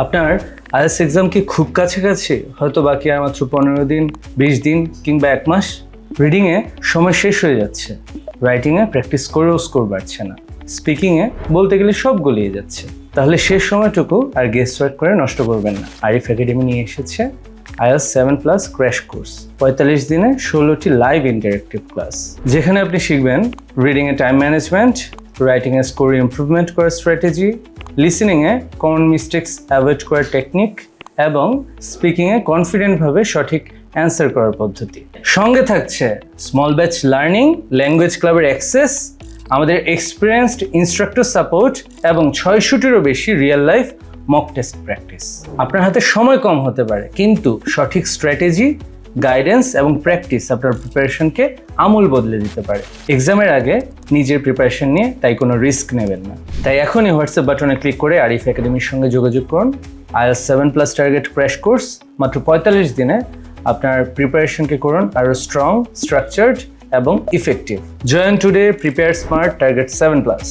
আপনার IELTS exam কি খুব কাছাকাছি? হয়তো বাকি আর মাত্র 15 দিন, 20 দিন কিংবা 1 মাস। রিডিংয়ে সময় শেষ হয়ে যাচ্ছে, রাইটিংয়ে প্র্যাকটিস করেও স্কোর বাড়ছে না, স্পিকিংয়ে বলতে গেলে সব গলিয়ে যাচ্ছে। তাহলে শেষ সময়টুকু আর গেস ওয়ার্ক করে নষ্ট করবেন না। আরিফ একাডেমি নিয়ে এসেছে আইএলটিএস 7+ ক্র্যাশ কোর্স। 45 দিনে 16টি লাইভ ইন্টারেক্টিভ ক্লাস, যেখানে আপনি শিখবেন রিডিংয়ে টাইম ম্যানেজমেন্ট, রাইটিংয়ে স্কোর ইমপ্রুভমেন্ট করার স্ট্র্যাটেজি, লিসেনিংয়ে কমন মিস্টেক্স অ্যাভয়েড করার টেকনিক এবং স্পিকিংয়ে কনফিডেন্টভাবে সঠিক অ্যান্সার করার পদ্ধতি। সঙ্গে থাকছে স্মল ব্যাচ লার্নিং, ল্যাঙ্গুয়েজ ক্লাবের অ্যাক্সেস, আমাদের এক্সপিরিয়েন্সড ইনস্ট্রাক্টর সাপোর্ট এবং 600টিরও বেশি real life mock test practice. আপনার হাতে সময় কম হতে পারে, কিন্তু সঠিক স্ট্র্যাটেজি, গাইডেন্স এবং প্র্যাকটিস আপনার প্রিপারেশনকে আমূল বদলে দিতে পারে। এক্সামের আগে নিজের প্রিপারেশন নিয়ে তাই কোনো রিস্ক নেবেন না। তাই এখনই হোয়াটসঅ্যাপ বাটনে ক্লিক করে আরিফ একাডেমির সঙ্গে যোগাযোগ করুন। আইএলটিএস 7+ টার্গেট ক্র্যাশ কোর্স মাত্র 45 দিনে আপনার প্রিপারেশনকে করুন আরও স্ট্রং, স্ট্রাকচার্ড এবং effective. Join today, prepare smart, target 7+।